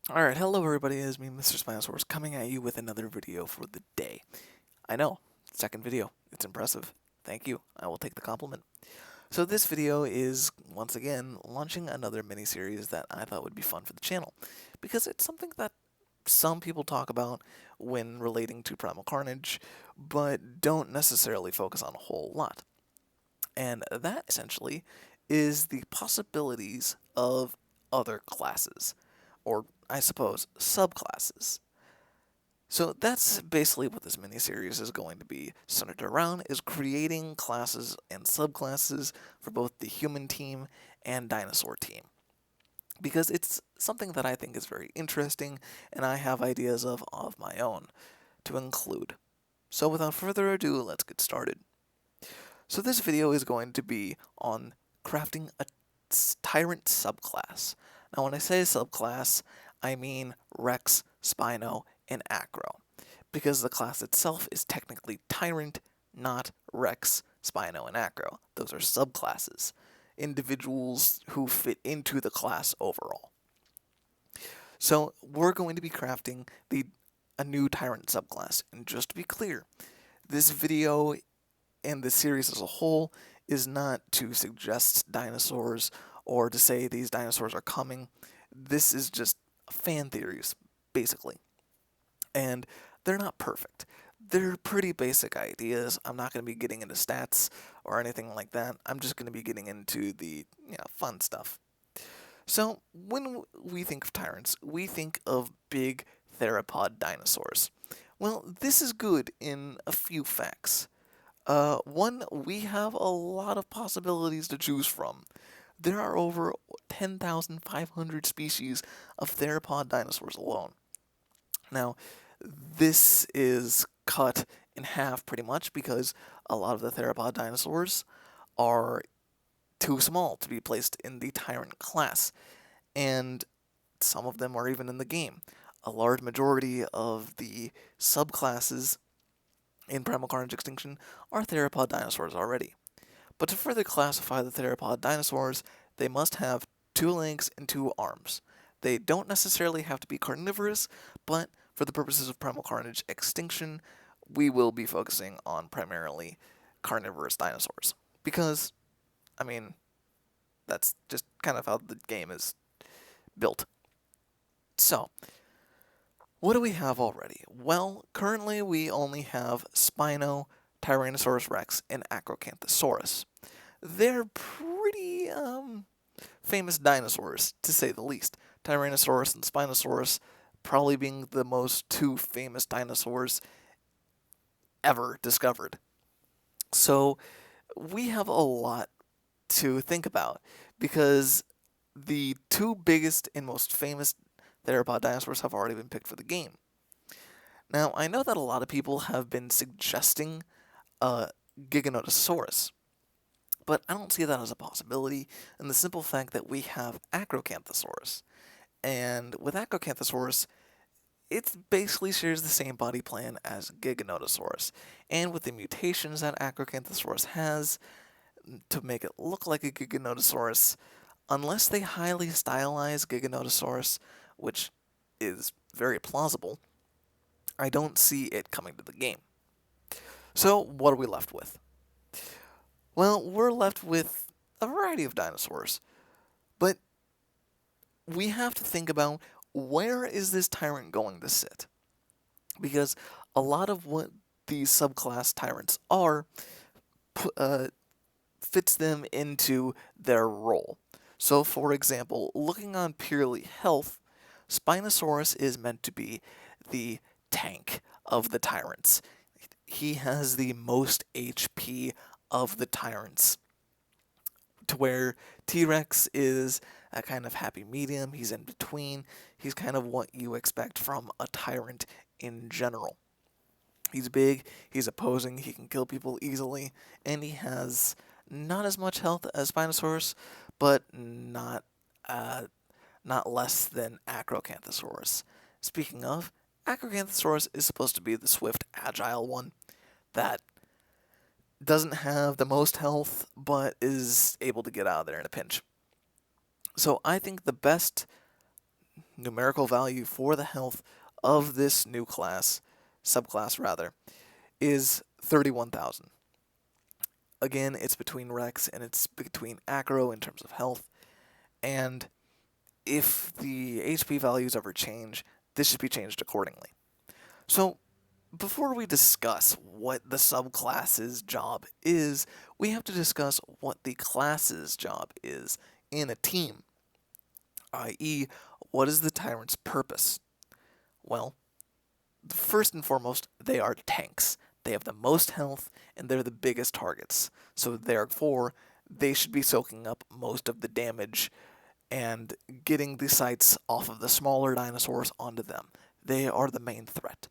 Alright, hello everybody, it's me, Mr.SpinosaurusAS, coming at you with another video for the day. I know, second video, it's impressive. Thank you, I will take the compliment. So this video is, once again, launching another mini-series that I thought would be fun for the channel, because it's something that some people talk about when relating to Primal Carnage, but don't necessarily focus on a whole lot. And that, essentially, is the possibilities of other classes, or I suppose subclasses. So that's basically what this miniseries is going to be centered around, is creating classes and subclasses for both the human team and dinosaur team. Because it's something that I think is very interesting, and I have ideas of my own to include. So without further ado, let's get started. So this video is going to be on crafting a Tyrant subclass. Now when I say subclass, I mean Rex, Spino, and Acro, because the class itself is technically Tyrant, not Rex, Spino, and Acro. Those are subclasses, individuals who fit into the class overall. So we're going to be crafting a new Tyrant subclass, and just to be clear, this video and the series as a whole is not to suggest dinosaurs or to say these dinosaurs are coming. This is just fan theories, basically. And they're not perfect. They're pretty basic ideas. I'm not going to be getting into stats or anything like that. I'm just going to be getting into the fun stuff. So, when we think of tyrants, we think of big theropod dinosaurs. Well, this is good in a few facts. One, we have a lot of possibilities to choose from. There are over 10,500 species of theropod dinosaurs alone. Now, this is cut in half pretty much because a lot of the theropod dinosaurs are too small to be placed in the Tyrant class, and some of them are even in the game. A large majority of the subclasses in Primal Carnage Extinction are theropod dinosaurs already. But to further classify the theropod dinosaurs, they must have 2 legs and 2 arms. They don't necessarily have to be carnivorous, but for the purposes of Primal Carnage Extinction, we will be focusing on primarily carnivorous dinosaurs. Because, I mean, that's just kind of how the game is built. So, what do we have already? Well, currently we only have Spino, Tyrannosaurus Rex, and Acrocanthosaurus. They're pretty famous dinosaurs, to say the least. Tyrannosaurus and Spinosaurus probably being the most 2 famous dinosaurs ever discovered. So we have a lot to think about, because the 2 biggest and most famous theropod dinosaurs have already been picked for the game. Now, I know that a lot of people have been suggesting Giganotosaurus, but I don't see that as a possibility, in the simple fact that we have Acrocanthosaurus. And with Acrocanthosaurus, it basically shares the same body plan as Giganotosaurus, and with the mutations that Acrocanthosaurus has to make it look like a Giganotosaurus, unless they highly stylize Giganotosaurus, which is very plausible, I don't see it coming to the game. So, what are we left with? Well, we're left with a variety of dinosaurs, but we have to think about, where is this tyrant going to sit? Because a lot of what these subclass tyrants are fits them into their role. So, for example, looking on purely health, Spinosaurus is meant to be the tank of the tyrants. He has the most HP of the tyrants, to where T-Rex is a kind of happy medium. He's in between. He's kind of what you expect from a tyrant in general. He's big, he's opposing, he can kill people easily, and he has not as much health as Spinosaurus, but not less than Acrocanthosaurus. Speaking of, Acrocanthosaurus is supposed to be the swift, agile one that doesn't have the most health, but is able to get out of there in a pinch. So I think the best numerical value for the health of this new class, subclass rather, is 31,000. Again, it's between Rex and it's between Acro in terms of health, and if the HP values ever change, this should be changed accordingly. So, before we discuss what the subclass's job is, we have to discuss what the class's job is in a team, i.e., what is the Tyrant's purpose? Well, first and foremost, they are tanks. They have the most health, and they're the biggest targets. So therefore, they should be soaking up most of the damage and getting the sights off of the smaller dinosaurs onto them. They are the main threat.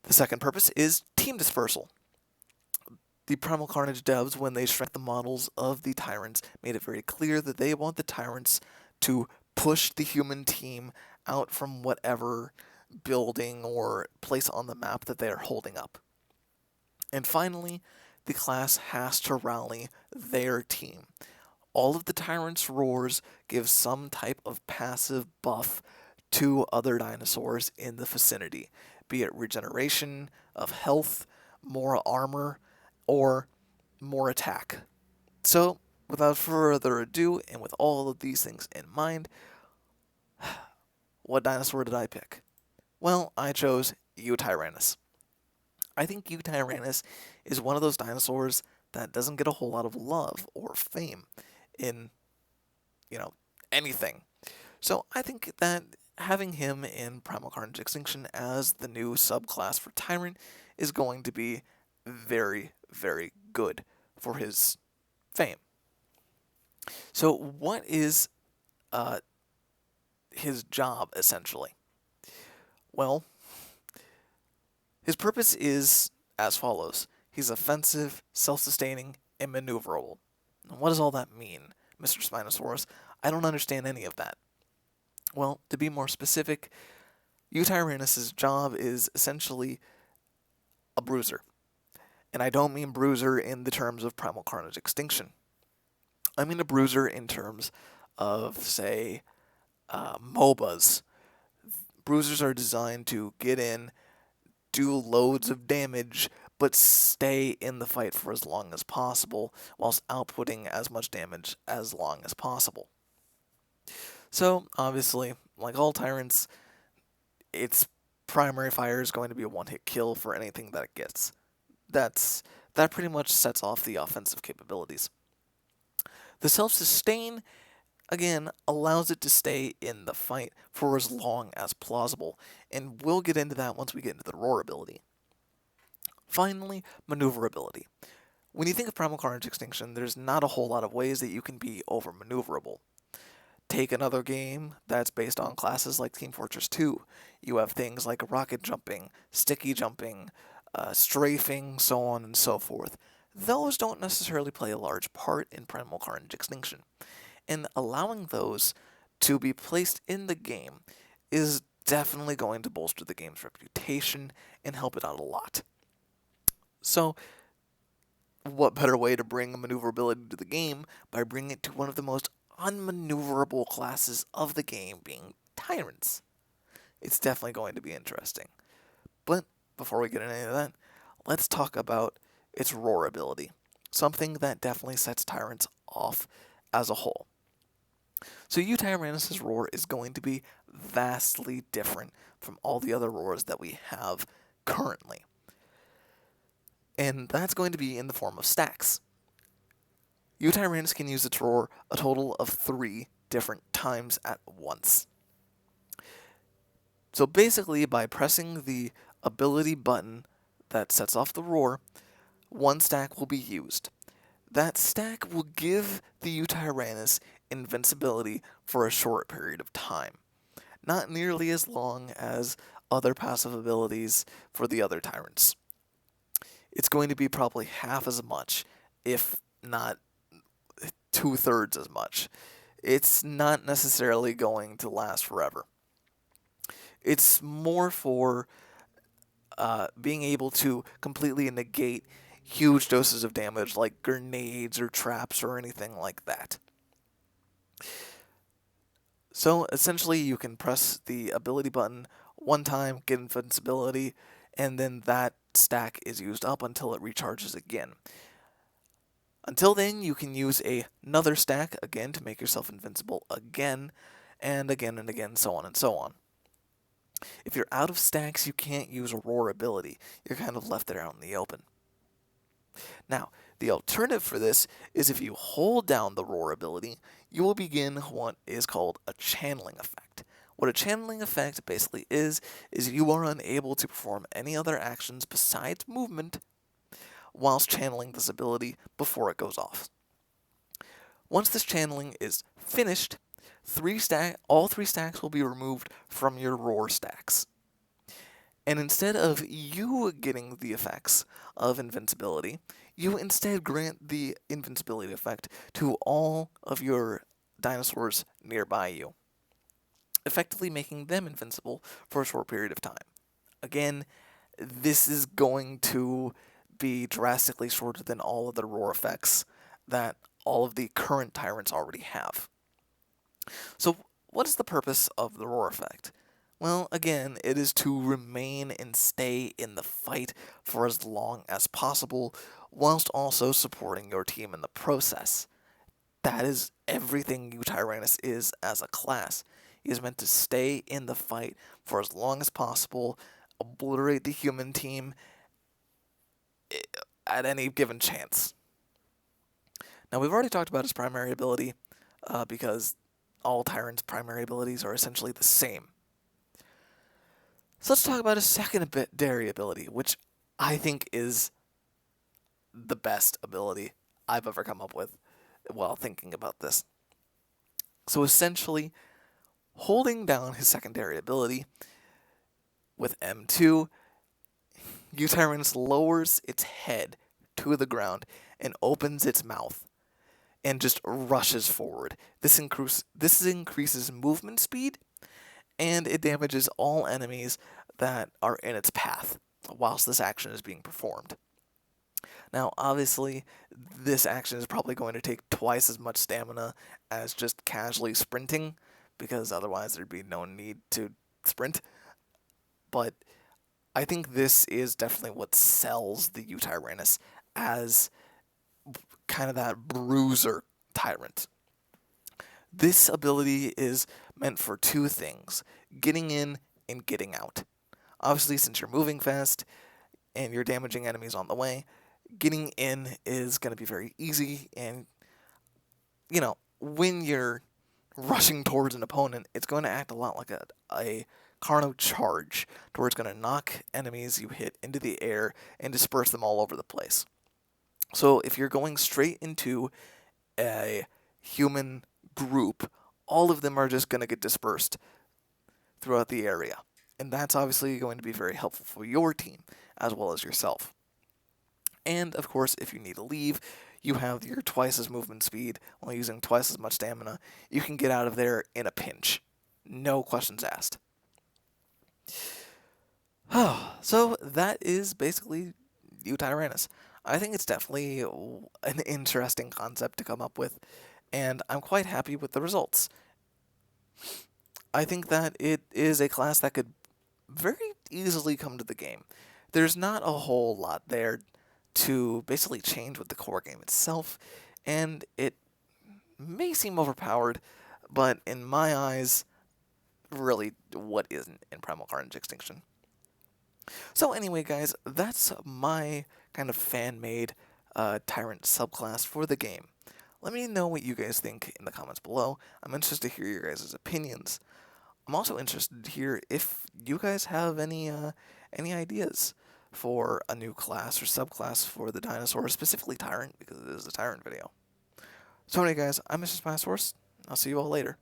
The second purpose is team dispersal. The Primal Carnage devs, when they shrank the models of the Tyrants, made it very clear that they want the Tyrants to push the human team out from whatever building or place on the map that they are holding up. And finally, the class has to rally their team. All of the Tyrant's roars give some type of passive buff to other dinosaurs in the vicinity, be it regeneration of health, more armor, or more attack. So, without further ado, and with all of these things in mind, what dinosaur did I pick? Well, I chose Tyrannus. I think Tyrannus is one of those dinosaurs that doesn't get a whole lot of love or fame in, anything. So I think that having him in Primal Carnage Extinction as the new subclass for Tyrant is going to be very, very good for his fame. So what is his job, essentially? Well, his purpose is as follows. He's offensive, self-sustaining, and maneuverable. And what does all that mean, Mr. Spinosaurus? I don't understand any of that. Well, to be more specific, Tyrannus' job is essentially a bruiser. And I don't mean bruiser in the terms of Primal Carnage Extinction. I mean a bruiser in terms of, say, MOBAs. Bruisers are designed to get in, do loads of damage, but stay in the fight for as long as possible, whilst outputting as much damage as long as possible. So, obviously, like all Tyrants, its primary fire is going to be a one-hit kill for anything that it gets. That pretty much sets off the offensive capabilities. The self-sustain, again, allows it to stay in the fight for as long as plausible, and we'll get into that once we get into the roar ability. Finally, maneuverability. When you think of Primal Carnage Extinction, there's not a whole lot of ways that you can be over-maneuverable. Take another game that's based on classes like Team Fortress 2. You have things like rocket jumping, sticky jumping, strafing, so on and so forth. Those don't necessarily play a large part in Primal Carnage Extinction, and allowing those to be placed in the game is definitely going to bolster the game's reputation and help it out a lot. So, what better way to bring maneuverability to the game by bringing it to one of the most unmaneuverable classes of the game, being Tyrants? It's definitely going to be interesting. But before we get into any of that, let's talk about its roar ability, something that definitely sets Tyrants off as a whole. So Tyrannus' roar is going to be vastly different from all the other roars that we have currently. And that's going to be in the form of stacks. Tyrannus can use its roar a total of 3 different times at once. So basically, by pressing the ability button that sets off the roar, one stack will be used. That stack will give the Tyrannus invincibility for a short period of time. Not nearly as long as other passive abilities for the other Tyrants. It's going to be probably half as much, if not 2/3 as much. It's not necessarily going to last forever. It's more for being able to completely negate huge doses of damage like grenades or traps or anything like that. So essentially you can press the ability button one time, get invincibility, and then that stack is used up until it recharges again. Until then, you can use another stack again to make yourself invincible again, and again, so on and so on. If you're out of stacks, you can't use a roar ability. You're kind of left there out in the open. Now, the alternative for this is if you hold down the roar ability, you will begin what is called a channeling effect. What a channeling effect basically is you are unable to perform any other actions besides movement whilst channeling this ability before it goes off. Once this channeling is finished, all three stacks will be removed from your roar stacks. And instead of you getting the effects of invincibility, you instead grant the invincibility effect to all of your dinosaurs nearby you, effectively making them invincible for a short period of time. Again, this is going to be drastically shorter than all of the roar effects that all of the current Tyrants already have. So what is the purpose of the roar effect? Well, again, it is to remain and stay in the fight for as long as possible, whilst also supporting your team in the process. That is everything Tyrannus is as a class. He is meant to stay in the fight for as long as possible, obliterate the human team at any given chance. Now, we've already talked about his primary ability, because all Tyrants' primary abilities are essentially the same. So let's talk about his secondary ability, which I think is the best ability I've ever come up with while thinking about this. So essentially, holding down his secondary ability with M2, Tyrants lowers its head to the ground and opens its mouth and just rushes forward. This increases movement speed, and it damages all enemies that are in its path whilst this action is being performed. Now, obviously, this action is probably going to take twice as much stamina as just casually sprinting, because otherwise there'd be no need to sprint. But I think this is definitely what sells the Tyrannus as kind of that bruiser tyrant. This ability is meant for two things: getting in and getting out. Obviously, since you're moving fast and you're damaging enemies on the way, getting in is going to be very easy, and, when you're rushing towards an opponent, it's going to act a lot like a Carnage charge, where it's going to knock enemies you hit into the air and disperse them all over the place. So if you're going straight into a human group, all of them are just going to get dispersed throughout the area. And that's obviously going to be very helpful for your team, as well as yourself. And, of course, if you need to leave, you have your twice as movement speed while using twice as much stamina. You can get out of there in a pinch. No questions asked. So that is basically Tyrannus. I think it's definitely an interesting concept to come up with, and I'm quite happy with the results. I think that it is a class that could very easily come to the game. There's not a whole lot there to basically change with the core game itself, and it may seem overpowered, but in my eyes, really, what isn't in Primal Carnage Extinction? So anyway, guys, that's my kind of fan-made Tyrant subclass for the game. Let me know what you guys think in the comments below. I'm interested to hear your guys' opinions. I'm also interested to hear if you guys have any ideas for a new class or subclass for the dinosaur, specifically Tyrant, because it is a Tyrant video. So anyway, guys, I'm Mr.SpinosaurusAS. I'll see you all later.